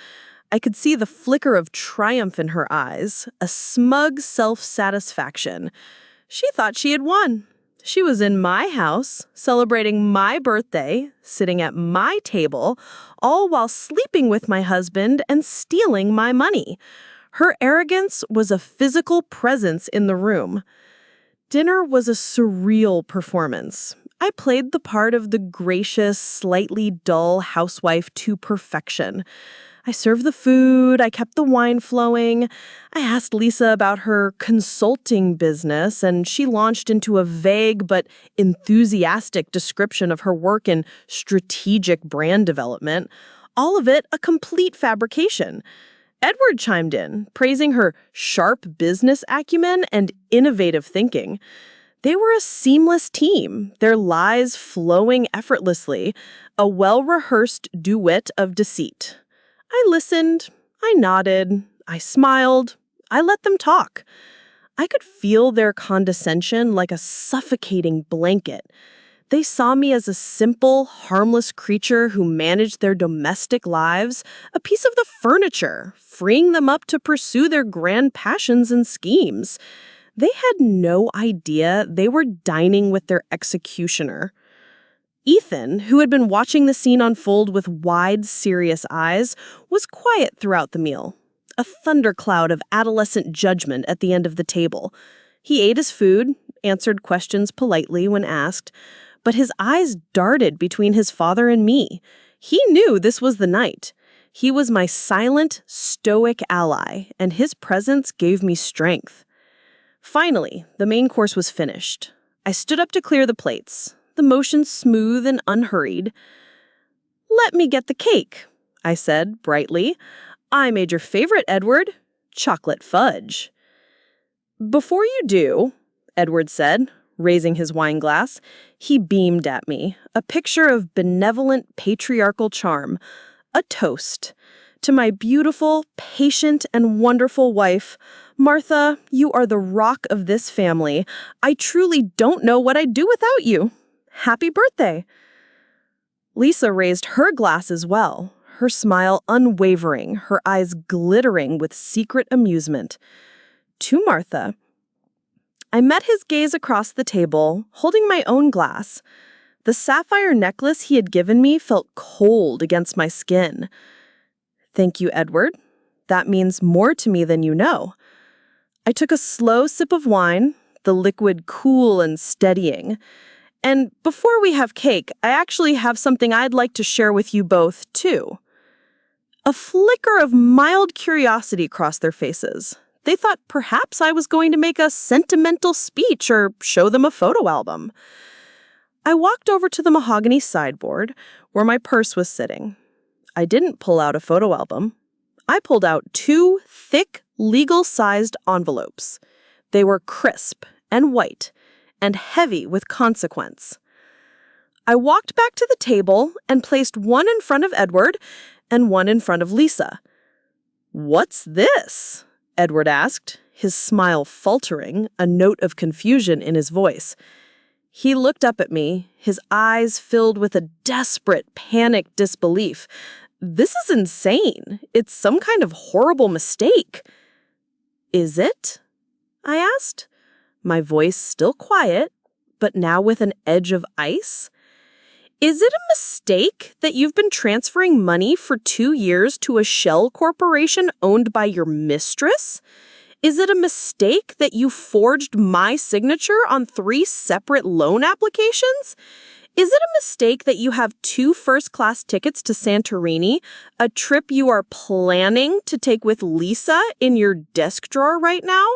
I could see the flicker of triumph in her eyes, a smug self-satisfaction. She thought she had won. She was in my house, celebrating my birthday, sitting at my table, all while sleeping with my husband and stealing my money. Her arrogance was a physical presence in the room. Dinner was a surreal performance. I played the part of the gracious, slightly dull housewife to perfection. I served the food, I kept the wine flowing. I asked Lisa about her consulting business, and she launched into a vague but enthusiastic description of her work in strategic brand development. All of it a complete fabrication. Edward chimed in, praising her sharp business acumen and innovative thinking. They were a seamless team, their lies flowing effortlessly, a well-rehearsed duet of deceit. I listened, I nodded, I smiled, I let them talk. I could feel their condescension like a suffocating blanket. They saw me as a simple, harmless creature who managed their domestic lives, a piece of the furniture, freeing them up to pursue their grand passions and schemes. They had no idea they were dining with their executioner. Ethan, who had been watching the scene unfold with wide, serious eyes, was quiet throughout the meal, a thundercloud of adolescent judgment at the end of the table. He ate his food, answered questions politely when asked, but his eyes darted between his father and me. He knew this was the night. He was my silent, stoic ally, and his presence gave me strength. Finally, the main course was finished. I stood up to clear the plates, the motion smooth and unhurried. "Let me get the cake," I said brightly. "I made your favorite, Edward, chocolate fudge." "Before you do," Edward said, raising his wine glass. He beamed at me, a picture of benevolent patriarchal charm, a toast. "To my beautiful, patient, and wonderful wife, Martha, you are the rock of this family. I truly don't know what I'd do without you. Happy birthday." Lisa raised her glass as well, her smile unwavering, her eyes glittering with secret amusement. "To Martha." I met his gaze across the table, holding my own glass. The sapphire necklace he had given me felt cold against my skin. "Thank you, Edward. That means more to me than you know." I took a slow sip of wine, the liquid cool and steadying. "And before we have cake, I actually have something I'd like to share with you both, too." A flicker of mild curiosity crossed their faces. They thought perhaps I was going to make a sentimental speech or show them a photo album. I walked over to the mahogany sideboard where my purse was sitting. I didn't pull out a photo album. I pulled out 2 thick, legal-sized envelopes. They were crisp and white and heavy with consequence. I walked back to the table and placed one in front of Edward and one in front of Lisa. "What's this?" Edward asked, his smile faltering, a note of confusion in his voice. He looked up at me, his eyes filled with a desperate, panicked disbelief. "This is insane. It's some kind of horrible mistake." "Is it?" I asked, my voice still quiet, but now with an edge of ice. "Is it a mistake that you've been transferring money for 2 years to a shell corporation owned by your mistress? Is it a mistake that you forged my signature on 3 separate loan applications? Is it a mistake that you have 2 first-class tickets to Santorini, a trip you are planning to take with Lisa in your desk drawer right now?"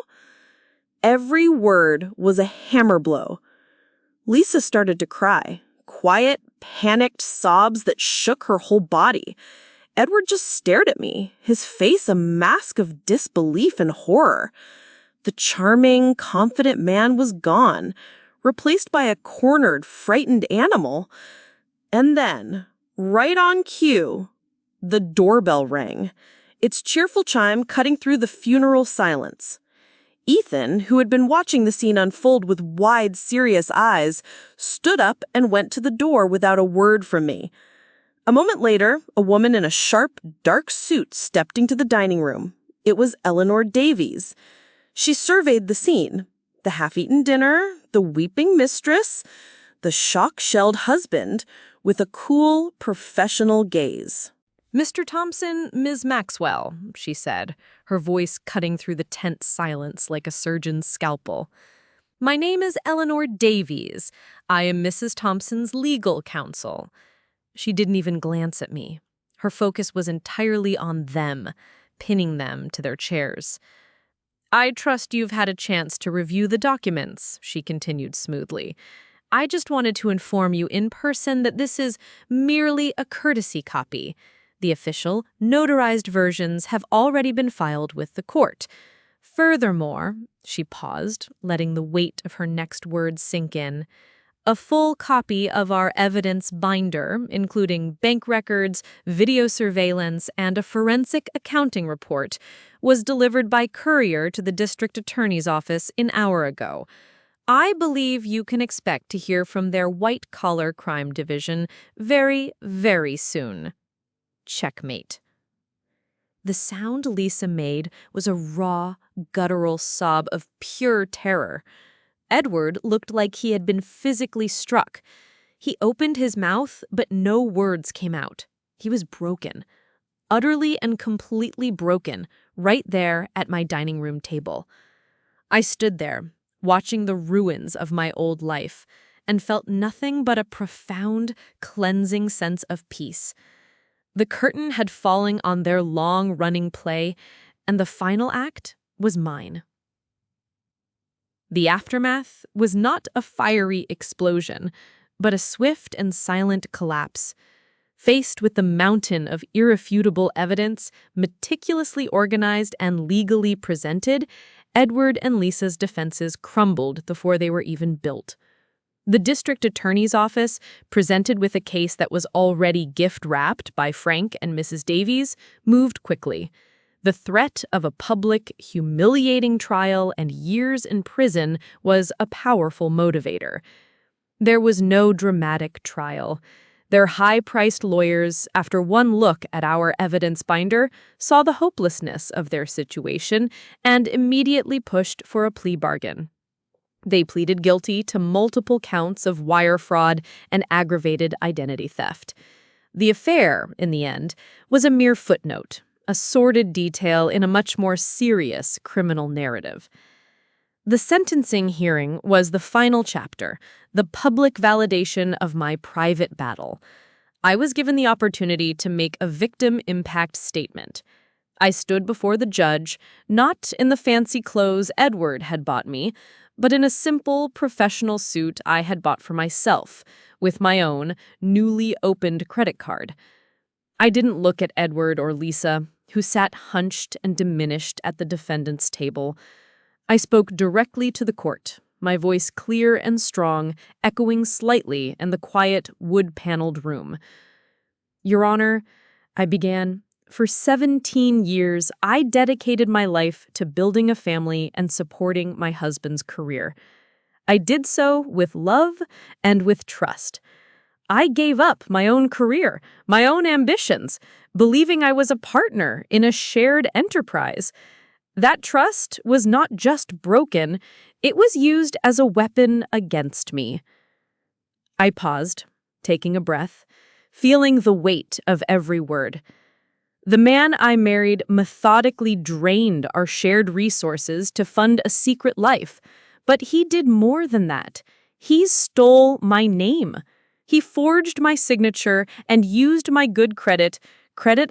Every word was a hammer blow. Lisa started to cry, quiet, panicked sobs that shook her whole body. Edward just stared at me, his face a mask of disbelief and horror. The charming, confident man was gone, replaced by a cornered, frightened animal. And then, right on cue, the doorbell rang, its cheerful chime cutting through the funeral silence. Ethan, who had been watching the scene unfold with wide, serious eyes, stood up and went to the door without a word from me. A moment later, a woman in a sharp, dark suit stepped into the dining room. It was Eleanor Davies. She surveyed the scene, the half-eaten dinner, the weeping mistress, the shock-shelled husband, with a cool, professional gaze. "Mr. Thompson, Ms. Maxwell," she said, her voice cutting through the tense silence like a surgeon's scalpel. "My name is Eleanor Davies. I am Mrs. Thompson's legal counsel." She didn't even glance at me. Her focus was entirely on them, pinning them to their chairs. "I trust you've had a chance to review the documents," she continued smoothly. "I just wanted to inform you in person that this is merely a courtesy copy. The official, notarized versions have already been filed with the court. Furthermore, she paused, letting the weight of her next words sink in, a full copy of our evidence binder, including bank records, video surveillance, and a forensic accounting report, was delivered by courier to the district attorney's office an hour ago. I believe you can expect to hear from their white-collar crime division very, very soon. Checkmate. The sound Lisa made was a raw, guttural sob of pure terror. Edward looked like he had been physically struck. He opened his mouth, but no words came out. He was broken. Utterly and completely broken, right there at my dining room table. I stood there, watching the ruins of my old life, and felt nothing but a profound, cleansing sense of peace. The curtain had fallen on their long-running play, and the final act was mine. The aftermath was not a fiery explosion, but a swift and silent collapse. Faced with the mountain of irrefutable evidence, meticulously organized and legally presented, Edward and Lisa's defenses crumbled before they were even built. The district attorney's office, presented with a case that was already gift-wrapped by Frank and Mrs. Davies, moved quickly. The threat of a public, humiliating trial and years in prison was a powerful motivator. There was no dramatic trial. Their high-priced lawyers, after one look at our evidence binder, saw the hopelessness of their situation and immediately pushed for a plea bargain. They pleaded guilty to multiple counts of wire fraud and aggravated identity theft. The affair, in the end, was a mere footnote, a sordid detail in a much more serious criminal narrative. The sentencing hearing was the final chapter, the public validation of my private battle. I was given the opportunity to make a victim impact statement. I stood before the judge, not in the fancy clothes Edward had bought me, but in a simple, professional suit I had bought for myself, with my own, newly opened credit card. I didn't look at Edward or Lisa, who sat hunched and diminished at the defendant's table. I spoke directly to the court, my voice clear and strong, echoing slightly in the quiet, wood-paneled room. Your Honor, I began, for 17 years, I dedicated my life to building a family and supporting my husband's career. I did so with love and with trust. I gave up my own career, my own ambitions, believing I was a partner in a shared enterprise. That trust was not just broken, it was used as a weapon against me. I paused, taking a breath, feeling the weight of every word. The man I married methodically drained our shared resources to fund a secret life, but he did more than that. He stole my name. He forged my signature and used my good credit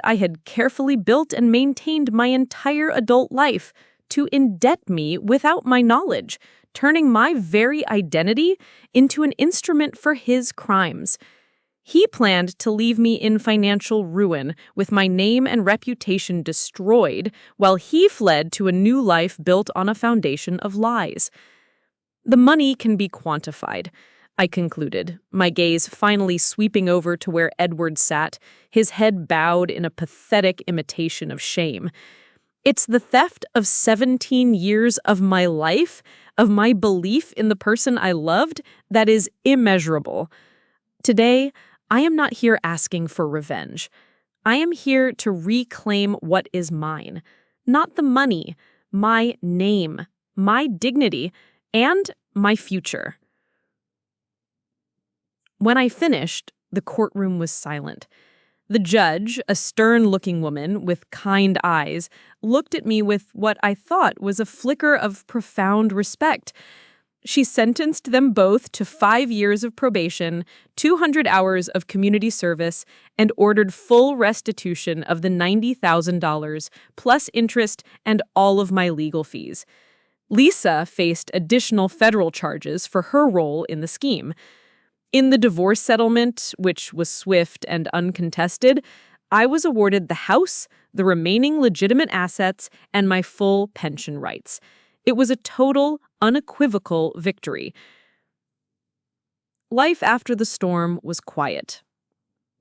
I had carefully built and maintained my entire adult life, to indebt me without my knowledge, turning my very identity into an instrument for his crimes. He planned to leave me in financial ruin, with my name and reputation destroyed, while he fled to a new life built on a foundation of lies. The money can be quantified, I concluded, my gaze finally sweeping over to where Edward sat, his head bowed in a pathetic imitation of shame. It's the theft of 17 years of my life, of my belief in the person I loved, that is immeasurable. Today, I am not here asking for revenge. I am here to reclaim what is mine. Not the money, my name, my dignity, and my future. When I finished, the courtroom was silent. The judge, a stern-looking woman with kind eyes, looked at me with what I thought was a flicker of profound respect. She sentenced them both to 5 years of probation, 200 hours of community service, and ordered full restitution of the $90,000, plus interest and all of my legal fees. Lisa faced additional federal charges for her role in the scheme. In the divorce settlement, which was swift and uncontested, I was awarded the house, the remaining legitimate assets, and my full pension rights. It was a total, unequivocal victory. Life after the storm was quiet.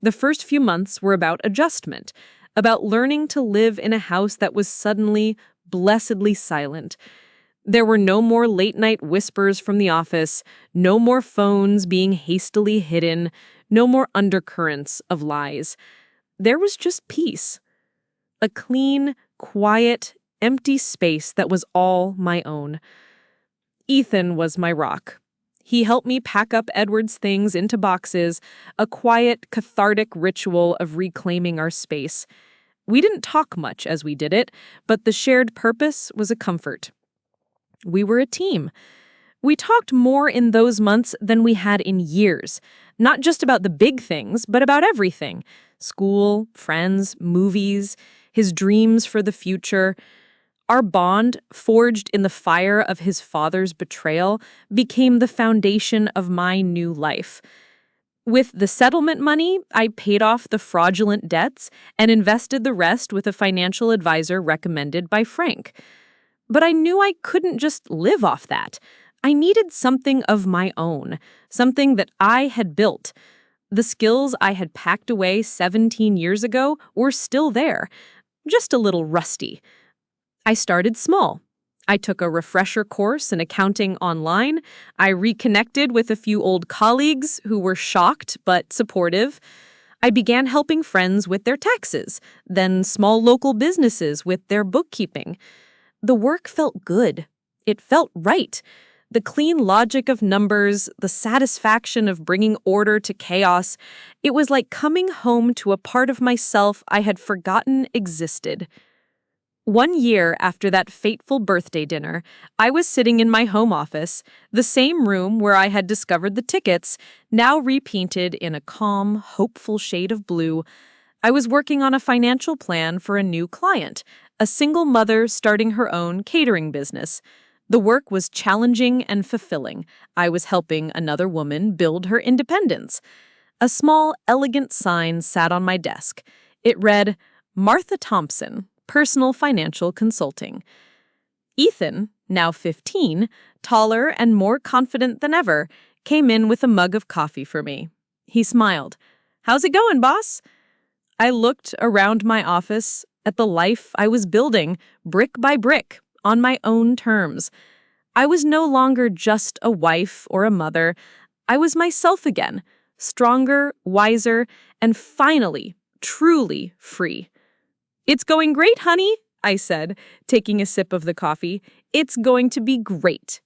The first few months were about adjustment, about learning to live in a house that was suddenly, blessedly silent. There were no more late-night whispers from the office, no more phones being hastily hidden, no more undercurrents of lies. There was just peace. A clean, quiet, empty space that was all my own. Ethan was my rock. He helped me pack up Edward's things into boxes, a quiet, cathartic ritual of reclaiming our space. We didn't talk much as we did it, but the shared purpose was a comfort. We were a team. We talked more in those months than we had in years, not just about the big things, but about everything: school, friends, movies, his dreams for the future. Our bond, forged in the fire of his father's betrayal, became the foundation of my new life. With the settlement money, I paid off the fraudulent debts and invested the rest with a financial advisor recommended by Frank. But I knew I couldn't just live off that. I needed something of my own, something that I had built. The skills I had packed away 17 years ago were still there, just a little rusty. I started small. I took a refresher course in accounting online. I reconnected with a few old colleagues who were shocked but supportive. I began helping friends with their taxes, then small local businesses with their bookkeeping. The work felt good. It felt right. The clean logic of numbers, the satisfaction of bringing order to chaos, it was like coming home to a part of myself I had forgotten existed. 1 year after that fateful birthday dinner, I was sitting in my home office, the same room where I had discovered the tickets, now repainted in a calm, hopeful shade of blue. I was working on a financial plan for a new client, a single mother starting her own catering business. The work was challenging and fulfilling. I was helping another woman build her independence. A small, elegant sign sat on my desk. It read, "Martha Thompson, Personal Financial Consulting." Ethan, now 15, taller and more confident than ever, came in with a mug of coffee for me. He smiled. "How's it going, boss?" I looked around my office at the life I was building, brick by brick, on my own terms. I was no longer just a wife or a mother. I was myself again, stronger, wiser, and finally, truly free. "It's going great, honey," I said, taking a sip of the coffee. "It's going to be great."